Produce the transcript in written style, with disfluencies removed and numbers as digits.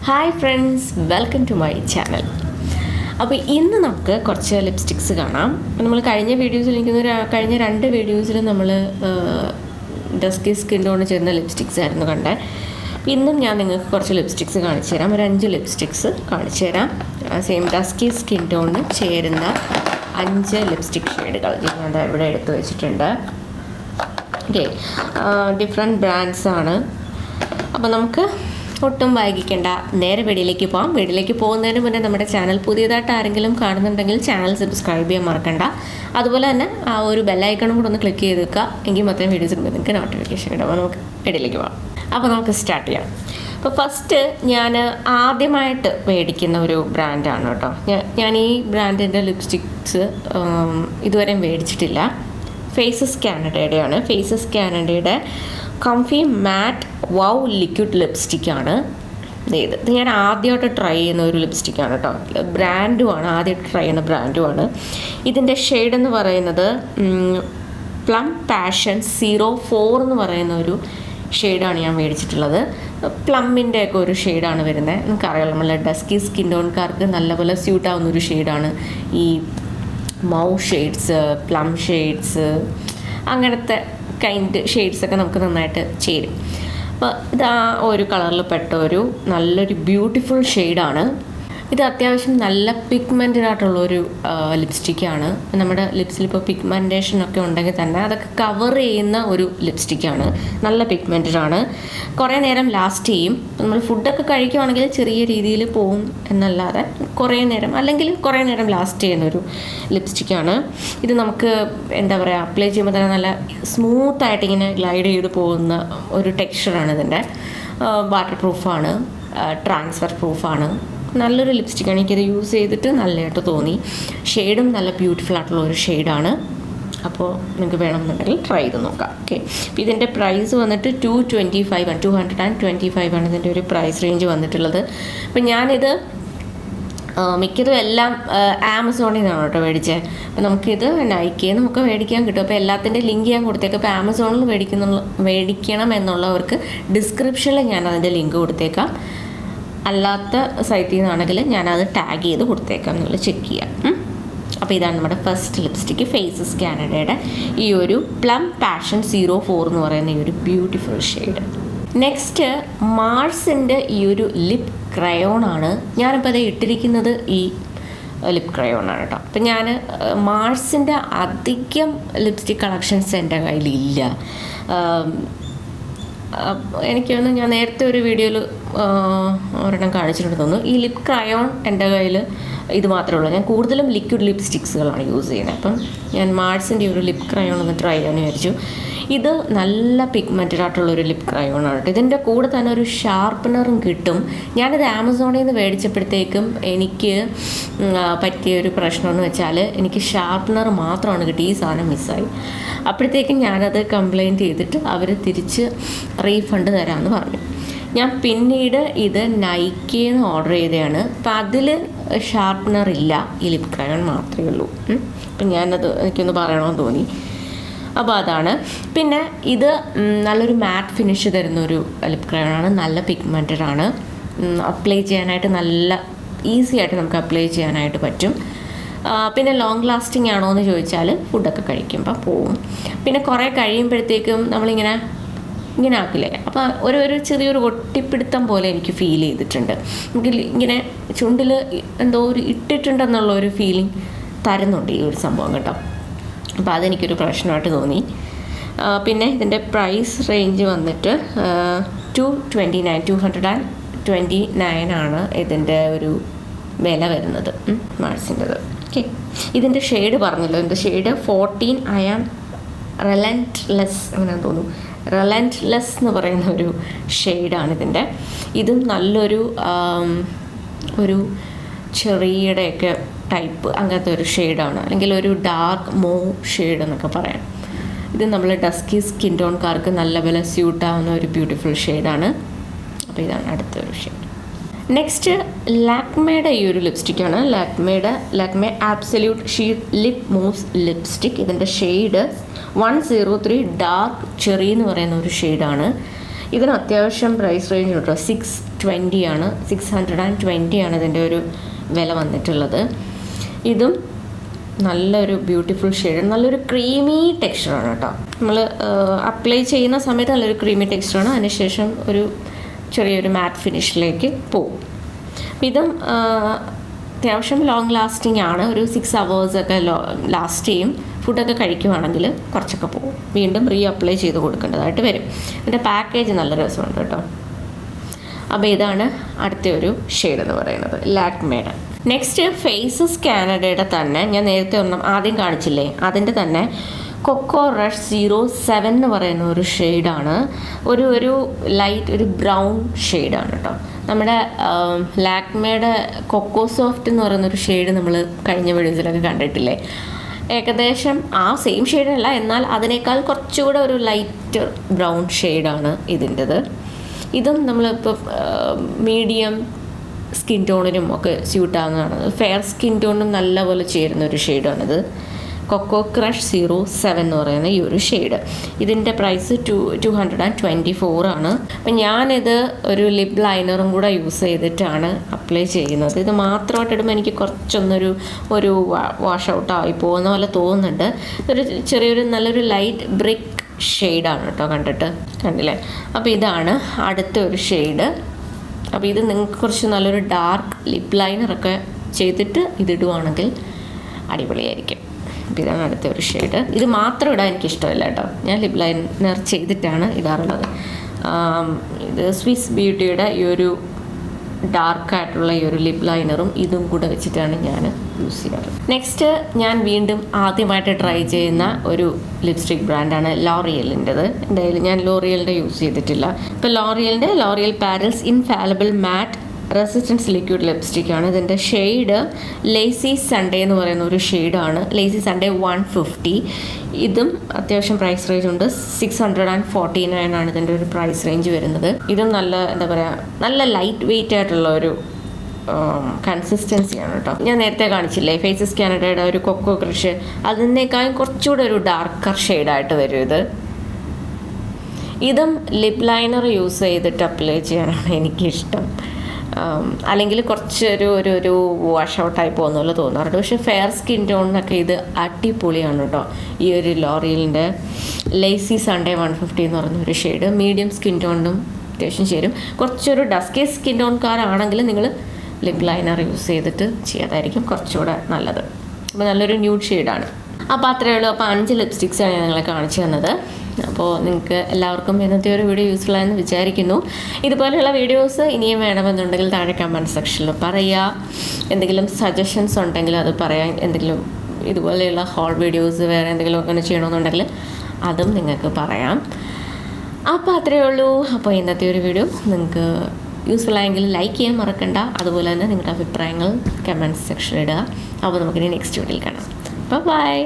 Hi friends, welcome to my channel. അപ്പോൾ ഇന്ന് നമുക്ക് കുറച്ച് ലിപ്സ്റ്റിക്സ് കാണാം. നമ്മൾ കഴിഞ്ഞ വീഡിയോസിൽ കഴിഞ്ഞ 2 വീഡിയോസിൽ നമ്മൾ ഡസ്കി സ്കിൻ ടോണ് ചേർന്ന ലിപ്സ്റ്റിക്സ് ആയിരുന്നു കണ്ടത്. ഇന്നും ഞാൻ നിങ്ങൾക്ക് കുറച്ച് ലിപ്സ്റ്റിക്സ് കാണിച്ചു തരാം. ഒരു 5 ലിപ്സ്റ്റിക്സ് കാണിച്ചു തരാം. സെയിം ഡസ്കി സ്കിൻ ടോണിന് ചേരുന്ന 5 ലിപ്സ്റ്റിക് ഷെയ്ഡുകൾ ഞാൻ ഇവിടെ എടുത്തു വെച്ചിട്ടുണ്ട്. ഓക്കെ, ഡിഫറെൻറ്റ് ബ്രാൻഡ്സാണ്. അപ്പോൾ നമുക്ക് ഒട്ടും വൈകിക്കേണ്ട, നേരെ വീഡിയോയിലേക്ക് പോകാം. വീഡിയോയിലേക്ക് പോകുന്നതിന് മുന്നേ നമ്മുടെ ചാനൽ പുതിയതായിട്ട് ആരെങ്കിലും കാണുന്നുണ്ടെങ്കിൽ ചാനൽ സബ്സ്ക്രൈബ് ചെയ്യാൻ മറക്കണ്ട. അതുപോലെ തന്നെ ആ ഒരു ബെല്ലൈക്കണും കൂടെ ഒന്ന് ക്ലിക്ക് ചെയ്ത് വെക്കുക. എങ്കിൽ മാത്രമേ വീഡിയോസ് ഇടുമ്പോൾ നിങ്ങൾക്ക് നോട്ടിഫിക്കേഷൻ കിട്ടും. അപ്പോൾ നമുക്ക് വീഡിയോയിലേക്ക് പോകാം. അപ്പോൾ നമുക്ക് സ്റ്റാർട്ട് ചെയ്യാം. അപ്പോൾ ഫസ്റ്റ് ഞാൻ ആദ്യമായിട്ട് മേടിക്കുന്ന ഒരു ബ്രാൻഡാണ് കേട്ടോ. ഞാൻ ഈ ബ്രാൻഡിൻ്റെ ലിപ്സ്റ്റിക്സ് ഇതുവരെയും മേടിച്ചിട്ടില്ല. ഫേസസ് കാനഡയുടെയാണ്. ഫേസസ് കാനഡയുടെ കംഫി മാറ്റ് വൗ ലിക്വിഡ് ലിപ്സ്റ്റിക്കാണ് ഇത്. ഞാൻ ആദ്യമായിട്ട് ട്രൈ ചെയ്യുന്ന ഒരു ലിപ്സ്റ്റിക്കാണ് കേട്ടോ. ബ്രാൻഡുമാണ്, ആദ്യമായിട്ട് ട്രൈ ചെയ്യുന്ന ബ്രാൻഡുമാണ്. ഇതിൻ്റെ ഷെയ്ഡ് എന്ന് പറയുന്നത് പ്ലം പാഷൻ 04 എന്ന് പറയുന്ന ഒരു ഷെയ്ഡാണ് ഞാൻ മേടിച്ചിട്ടുള്ളത്. പ്ലമ്മിൻ്റെ ഒക്കെ ഒരു ഷെയ്ഡാണ് വരുന്നത്. നമുക്കറിയാം, നമ്മളെ ഡസ്കി സ്കിൻ ടോൺകാർക്ക് നല്ലപോലെ സ്യൂട്ടാവുന്ന ഒരു ഷെയ്ഡാണ് ഈ മൗ ഷെയ്ഡ്സ്, പ്ലം ഷെയ്ഡ്സ്, അങ്ങനത്തെ കൈൻഡ് ഷെയ്ഡ്സൊക്കെ നമുക്ക് നന്നായിട്ട് ചേരും. അപ്പോൾ ഇത് ആ ഒരു കളറിൽ പെട്ട ഒരു നല്ലൊരു ബ്യൂട്ടിഫുൾ ഷെയ്ഡാണ്. ഇത് അത്യാവശ്യം നല്ല പിഗ്മെൻറ്റഡ് ആയിട്ടുള്ളൊരു ലിപ്സ്റ്റിക്കാണ്. നമ്മുടെ ലിപ്സിൽ ഇപ്പോൾ പിഗ്മെൻറ്റേഷനൊക്കെ ഉണ്ടെങ്കിൽ തന്നെ അതൊക്കെ കവർ ചെയ്യുന്ന ഒരു ലിപ്സ്റ്റിക്കാണ്. നല്ല പിഗ്മെൻറ്റഡ് ആണ്. കുറേ നേരം ലാസ്റ്റ് ചെയ്യും. നമ്മൾ ഫുഡൊക്കെ കഴിക്കുകയാണെങ്കിൽ ചെറിയ രീതിയിൽ പോവും എന്നല്ലാതെ കുറേ നേരം ലാസ്റ്റ് ചെയ്യുന്നൊരു ലിപ്സ്റ്റിക്കാണ്. ഇത് നമുക്ക് എന്താ പറയുക, അപ്ലൈ ചെയ്യുമ്പോൾ തന്നെ നല്ല സ്മൂത്തായിട്ട് ഇങ്ങനെ ഗ്ലൈഡ് ചെയ്ത് പോകുന്ന ഒരു ടെക്സ്ചറാണ് ഇതിൻ്റെ. വാട്ടർ പ്രൂഫാണ്, ട്രാൻസ്ഫർ പ്രൂഫാണ്. നല്ലൊരു ലിപ്സ്റ്റിക്കാണ്. എനിക്കത് യൂസ് ചെയ്തിട്ട് നല്ലതായിട്ട് തോന്നി. ഷെയ്ഡും നല്ല ബ്യൂട്ടിഫുൾ ആയിട്ടുള്ള ഒരു ഷെയ്ഡാണ്. അപ്പോൾ നിങ്ങൾക്ക് വേണമെന്നുണ്ടെങ്കിൽ ട്രൈ ചെയ്ത് നോക്കാം. ഓക്കെ, അപ്പോൾ ഇതിൻ്റെ പ്രൈസ് വന്നിട്ട് 225 ആണ് ഇതിൻ്റെ ഒരു പ്രൈസ് റേഞ്ച് വന്നിട്ടുള്ളത്. അപ്പോൾ ഞാനിത് മിക്കതും എല്ലാം ആമസോണിൽ നിന്നാണ് കേട്ടോ മേടിച്ചത്. അപ്പോൾ നമുക്കിത് നൈക്കയിൽ നമുക്ക് മേടിക്കാൻ കിട്ടും. അപ്പോൾ എല്ലാത്തിൻ്റെ ലിങ്ക് ഞാൻ കൊടുത്തേക്കാം. അപ്പോൾ ആമസോണിൽ മേടിക്കണം എന്നുള്ളവർക്ക് ഡിസ്ക്രിപ്ഷനിൽ ഞാൻ അതിൻ്റെ ലിങ്ക് കൊടുത്തേക്കാം. അല്ലാത്ത സൈറ്റിൽ നിന്നാണെങ്കിൽ ഞാനത് ടാഗ് ചെയ്ത് കൊടുത്തേക്കാം, നിങ്ങൾ ചെക്ക് ചെയ്യാം. അപ്പോൾ ഇതാണ് നമ്മുടെ ഫസ്റ്റ് ലിപ്സ്റ്റിക്ക്, ഫേസസ് കാനഡയുടെ ഈ ഒരു പ്ലം പാഷൻ 04 എന്ന് പറയുന്ന ഈ ഒരു ബ്യൂട്ടിഫുൾ ഷെയ്ഡ്. നെക്സ്റ്റ് മാർസിൻ്റെ ഈ ഒരു ലിപ് ക്രയോണാണ്. ഞാനിപ്പോൾ അത് ഇട്ടിരിക്കുന്നത് ഈ ലിപ് ക്രയോണാണ് കേട്ടോ. അപ്പം ഞാൻ മാർസിൻ്റെ അധികം ലിപ്സ്റ്റിക് കളക്ഷൻസ് എൻ്റെ കയ്യിലില്ല. എനിക്കൊന്ന് ഞാൻ നേരത്തെ ഒരു വീഡിയോയിൽ ഒരെണ്ണം കാണിച്ചിട്ടുണ്ട് തോന്നുന്നു. ഈ ലിപ് ക്രയോൺ എൻ്റെ കയ്യിൽ ഇത് മാത്രമേ ഉള്ളൂ. ഞാൻ കൂടുതലും ലിക്വിഡ് ലിപ്സ്റ്റിക്സുകളാണ് യൂസ് ചെയ്യുന്നത്. അപ്പം ഞാൻ മാർസിൻ്റെ ഒരു ലിപ് ക്രയോൺ ഒന്ന് ട്രൈ ചെയ്യാമെന്ന് വിചാരിച്ചു. ഇത് നല്ല പിഗ്മെൻറ്റഡ് ആയിട്ടുള്ളൊരു ലിപ് ക്രയോണാണ് കേട്ടോ. ഇതിൻ്റെ കൂടെ തന്നെ ഒരു ഷാർപ്പനറും കിട്ടും. ഞാനിത് ആമസോണിൽ നിന്ന് മേടിച്ചപ്പോഴത്തേക്കും എനിക്ക് പറ്റിയൊരു പ്രശ്നമെന്ന് വെച്ചാൽ എനിക്ക് ഷാർപ്പനർ മാത്രമാണ് കിട്ടി. ഈ സാധനം മിസ്സായി. അപ്പോഴത്തേക്കും ഞാനത് കംപ്ലയിൻറ്റ് ചെയ്തിട്ട് അവർ തിരിച്ച് റീഫണ്ട് തരാമെന്ന് പറഞ്ഞു. ഞാൻ പിന്നീട് ഇത് നൈക്കയിൽ നിന്ന് ഓർഡർ ചെയ്തതാണ്. അപ്പം അതിൽ ഷാർപ്പനർ ഇല്ല, ഈ ലിപ് ക്രയോൺ മാത്രമേ ഉള്ളൂ. അപ്പം ഞാനത് എനിക്കൊന്ന് പറയണമെന്ന് തോന്നി. അപ്പോൾ അതാണ്. പിന്നെ ഇത് നല്ലൊരു മാറ്റ് ഫിനിഷ് തരുന്നൊരു ലിപ് ക്രയോണാണ്. നല്ല പിഗ്മെൻറ്റഡ് ആണ്. അപ്ലൈ ചെയ്യാനായിട്ട് നല്ല ഈസി ആയിട്ട് നമുക്ക് അപ്ലൈ ചെയ്യാനായിട്ട് പറ്റും. പിന്നെ ലോങ് ലാസ്റ്റിംഗ് ആണോ എന്ന് ചോദിച്ചാൽ ഫുഡൊക്കെ കഴിക്കുമ്പോൾ പോവും. പിന്നെ കുറേ കഴിയുമ്പോഴത്തേക്കും നമ്മളിങ്ങനെ ആക്കില്ലേ, അപ്പോൾ ഒരു ചെറിയൊരു ഒട്ടിപ്പിടുത്തം പോലെ എനിക്ക് ഫീൽ ചെയ്തിട്ടുണ്ട്. നമുക്ക് ഇങ്ങനെ ചുണ്ടിൽ എന്തോ ഒരു ഇട്ടിട്ടുണ്ടെന്നുള്ള ഒരു ഫീലിംഗ് തരുന്നുണ്ട് ഈ ഒരു സംഭവം കേട്ടോ. അപ്പോൾ അതെനിക്കൊരു പ്രശ്നമായിട്ട് തോന്നി. പിന്നെ ഇതിൻ്റെ പ്രൈസ് റേഞ്ച് വന്നിട്ട് 229 ആണ് ഇതിൻ്റെ ഒരു വില വരുന്നത്, മാർസിൻ്റെത്. ഓക്കെ, ഇതിൻ്റെ ഷെയ്ഡ് പറഞ്ഞല്ലോ. ഇതിൻ്റെ ഷെയ്ഡ് 14 I am relentless അങ്ങനെ തോന്നുന്നു. relentless എന്ന് പറയുന്ന ഒരു ഷെയ്ഡാണ് ഇതിൻ്റെ. ഇതും നല്ലൊരു ഒരു ചെറിയുടെയൊക്കെ ടൈപ്പ് അങ്ങനത്തെ ഒരു ഷെയ്ഡാണ്, അല്ലെങ്കിൽ ഒരു ഡാർക്ക് മൂവ് ഷെയ്ഡ് എന്നൊക്കെ പറയാം. ഇത് നമ്മൾ ഡസ്കി സ്കിൻ ടോൺകാർക്ക് നല്ലപോലെ സ്യൂട്ടാവുന്ന ഒരു ബ്യൂട്ടിഫുൾ ഷെയ്ഡാണ്. അപ്പോൾ ഇതാണ് അടുത്തൊരു ഷെയ്ഡ്. നെക്സ്റ്റ് ലാക്മേയുടെ ഈ ഒരു ലിപ്സ്റ്റിക്കാണ്. ലാക്മേ ആബ്സല്യൂട്ട് ഷീറ്റ് ലിപ് മൂസ് ലിപ്സ്റ്റിക്. ഇതിൻ്റെ ഷെയ്ഡ് 103 ഡാർക്ക് ചെറി എന്ന് പറയുന്ന ഒരു ഷെയ്ഡാണ്. ഇതിന് അത്യാവശ്യം പ്രൈസ് റേഞ്ച് കേട്ടോ. 620 ആണ്, 620 ആണ് ഇതിൻ്റെ ഒരു വില വന്നിട്ടുള്ളത്. ഇതും നല്ലൊരു ബ്യൂട്ടിഫുൾ ഷെയ്ഡ്, നല്ലൊരു ക്രീമി ടെക്സ്ചറാണ് കേട്ടോ. നമ്മൾ അപ്ലൈ ചെയ്യുന്ന സമയത്ത് നല്ലൊരു ക്രീമി ടെക്സ്ചറാണ്. അതിനുശേഷം ഒരു ചെറിയൊരു മാറ്റ് ഫിനിഷിലേക്ക് പോകും. അപ്പം ഇതും അത്യാവശ്യം ലോങ് ലാസ്റ്റിംഗ് ആണ്. ഒരു 6 hours ഒക്കെ ലാസ്റ്റ് ചെയ്യും. ഫുഡൊക്കെ കഴിക്കുവാണെങ്കിൽ കുറച്ചൊക്കെ പോകും. വീണ്ടും അപ്ലൈ ചെയ്ത് കൊടുക്കേണ്ടതായിട്ട് വരും. ഇതിൻ്റെ പാക്കേജ് നല്ല രസമുണ്ട് കേട്ടോ. അപ്പോൾ ഇതാണ് അടുത്ത ഒരു ഷെയ്ഡ് എന്ന് പറയുന്നത്, ലാക്മേയുടെ. നെക്സ്റ്റ് ഫേസസ് കാനഡയുടെ തന്നെ ഞാൻ നേരത്തെ ആദ്യം കാണിച്ചില്ലേ, അതിൻ്റെ തന്നെ കൊക്കോ റഷ് 07 എന്ന് പറയുന്ന ഒരു ഷെയ്ഡാണ്. ഒരു ലൈറ്റ് ഒരു ബ്രൗൺ ഷെയ്ഡാണ് കേട്ടോ. നമ്മുടെ ലാക്മേയുടെ കൊക്കോ സോഫ്റ്റ് എന്ന് പറയുന്നൊരു ഷെയ്ഡ് നമ്മൾ കഴിഞ്ഞ വീഡിയോസിലൊക്കെ കണ്ടിട്ടില്ലേ. ഏകദേശം ആ സെയിം ഷെയ്ഡല്ല, എന്നാൽ അതിനേക്കാൾ കുറച്ചുകൂടെ ഒരു ലൈറ്റ് ബ്രൗൺ ഷെയ്ഡാണ് ഇതിൻ്റെത്. ഇതും നമ്മളിപ്പോൾ മീഡിയം സ്കിൻ ടോണിനും ഒക്കെ സ്യൂട്ടാവുന്നതാണ്. ഫെയർ സ്കിൻ ടോണിനും നല്ലപോലെ ചേരുന്ന ഒരു ഷെയ്ഡാണിത്. കൊക്കോ ക്രഷ് 07 എന്ന് പറയുന്ന ഈ ഒരു ഷെയ്ഡ്. ഇതിൻ്റെ പ്രൈസ് 224 ആണ്. അപ്പം ഞാനിത് ഒരു ലിപ് ലൈനറും കൂടെ യൂസ് ചെയ്തിട്ടാണ് അപ്ലൈ ചെയ്യുന്നത്. ഇത് മാത്രമായിട്ട് ഇടുമ്പോൾ എനിക്ക് കുറച്ചൊന്നൊരു വാഷ് ഔട്ട് ആയി പോകുന്ന പോലെ തോന്നുന്നുണ്ട്. ഒരു ചെറിയൊരു നല്ലൊരു ലൈറ്റ് ബ്രിക്ക് ഷെയ്ഡാണ് കേട്ടോ, കണ്ടില്ലേ. അപ്പോൾ ഇതാണ് അടുത്ത ഒരു ഷെയ്ഡ്. അപ്പോൾ ഇത് നിങ്ങൾക്ക് കുറച്ച് നല്ലൊരു ഡാർക്ക് ലിപ് ലൈനറൊക്കെ ചെയ്തിട്ട് ഇതിടുവാണെങ്കിൽ അടിപൊളിയായിരിക്കും. അപ്പോൾ ഇതാണ് അടുത്ത ഒരു ഷെയ്ഡ്. ഇത് മാത്രം ഇടാൻ എനിക്കിഷ്ടമല്ല കേട്ടോ, ഞാൻ ലിപ് ലൈനർ ചെയ്തിട്ടാണ് ഇടാറുള്ളത്. ഇത് സ്വിസ് ബ്യൂട്ടിയുടെ ഈ ഒരു ഡാർക്കായിട്ടുള്ള ഈ ഒരു ലിപ് ലൈനറും ഇതും കൂടെ വെച്ചിട്ടാണ് ഞാൻ യൂസ് ചെയ്യാറ്. നെക്സ്റ്റ് ഞാൻ വീണ്ടും ആദ്യമായിട്ട് ട്രൈ ചെയ്യുന്ന ഒരു ലിപ്സ്റ്റിക് ബ്രാൻഡാണ് ലോറിയലിൻ്റെത്. എന്തായാലും ഞാൻ ലോറിയലിൻ്റെ യൂസ് ചെയ്തിട്ടില്ല. ഇപ്പോൾ ലോറിയൽ പാരൽസ് ഇൻഫാലിബിൾ മാറ്റ് റെസിസ്റ്റൻസ് ലിക്വിഡ് ലിപ്സ്റ്റിക്കാണ്. ഇതിൻ്റെ ഷെയ്ഡ് ലേസി സൺഡേ എന്ന് പറയുന്ന ഒരു ഷെയ്ഡാണ്. Lazy Sunday 150. ഇതും അത്യാവശ്യം പ്രൈസ് റേഞ്ച് ഉണ്ട്. 649 ആണ് ഇതിൻ്റെ ഒരു പ്രൈസ് റേഞ്ച് വരുന്നത്. ഇതും നല്ല എന്താ പറയുക, നല്ല ലൈറ്റ് വെയ്റ്റ് ആയിട്ടുള്ള ഒരു കൺസിസ്റ്റൻസിയാണ് കേട്ടോ. ഞാൻ നേരത്തെ കാണിച്ചില്ലേ ഫേസസ് കാനഡയുടെ ഒരു കൊക്കോ ക്രഷ്, അതിനേക്കാളും കുറച്ചുകൂടെ ഒരു ഡാർക്കർ ഷെയ്ഡായിട്ട് വരും ഇതും ലിപ് ലൈനർ യൂസ് ചെയ്തിട്ട് അപ്ലൈ ചെയ്യാനാണ് എനിക്കിഷ്ടം. അല്ലെങ്കിൽ കുറച്ചൊരു വാഷ് ഔട്ടായി പോകുന്ന പോലെ തോന്നാറുണ്ട്. പക്ഷേ ഫെയർ സ്കിൻ ടോണിനൊക്കെ ഇത് അടിപൊളിയാണ് കേട്ടോ. ഈ ഒരു ലോറിയലിൻ്റെ ലേസി സൺഡേ 150 എന്ന് പറഞ്ഞൊരു ഷെയ്ഡ് മീഡിയം സ്കിൻ ടോണിനും അത്യാവശ്യം ചേരും. കുറച്ചൊരു ഡസ്കി സ്കിൻ ടോൺകാരാണെങ്കിൽ നിങ്ങൾ ലിപ് ലൈനർ യൂസ് ചെയ്തിട്ട് ചെയ്യാതായിരിക്കും കുറച്ചുകൂടെ നല്ലത്. അപ്പോൾ നല്ലൊരു ന്യൂഡ് ഷെയ്ഡാണ്. അപ്പോൾ അത്രയേ ഉള്ളൂ. അപ്പോൾ 5 ലിപ്സ്റ്റിക്സാണ് ഞാൻ നിങ്ങളെ കാണിച്ചു തന്നത്. അപ്പോൾ നിങ്ങൾക്ക് എല്ലാവർക്കും ഇന്നത്തെ ഒരു വീഡിയോ യൂസ്ഫുൾ ആയെന്ന് വിചാരിക്കുന്നു. ഇതുപോലെയുള്ള വീഡിയോസ് ഇനിയും വേണമെന്നുണ്ടെങ്കിൽ താഴെ കമൻറ്റ് സെക്ഷനിൽ പറയുക. എന്തെങ്കിലും സജഷൻസ് ഉണ്ടെങ്കിൽ അത് പറയാം. എന്തെങ്കിലും ഇതുപോലെയുള്ള ഹോൾ വീഡിയോസ് വേറെ എന്തെങ്കിലും അങ്ങനെ ചെയ്യണമെന്നുണ്ടെങ്കിൽ അതും നിങ്ങൾക്ക് പറയാം. അപ്പോൾ അത്രയേ ഉള്ളൂ. അപ്പോൾ ഇന്നത്തെ ഒരു വീഡിയോ നിങ്ങൾക്ക് യൂസ്ഫുൾ ആയെങ്കിൽ ലൈക്ക് ചെയ്യാൻ മറക്കണ്ട. അതുപോലെ തന്നെ നിങ്ങളുടെ അഭിപ്രായങ്ങൾ കമൻറ്റ് സെക്ഷനിൽ ഇടുക. അപ്പോൾ നമുക്കിനി നെക്സ്റ്റ് വീഡിയോയിൽ കാണാം. ബൈ.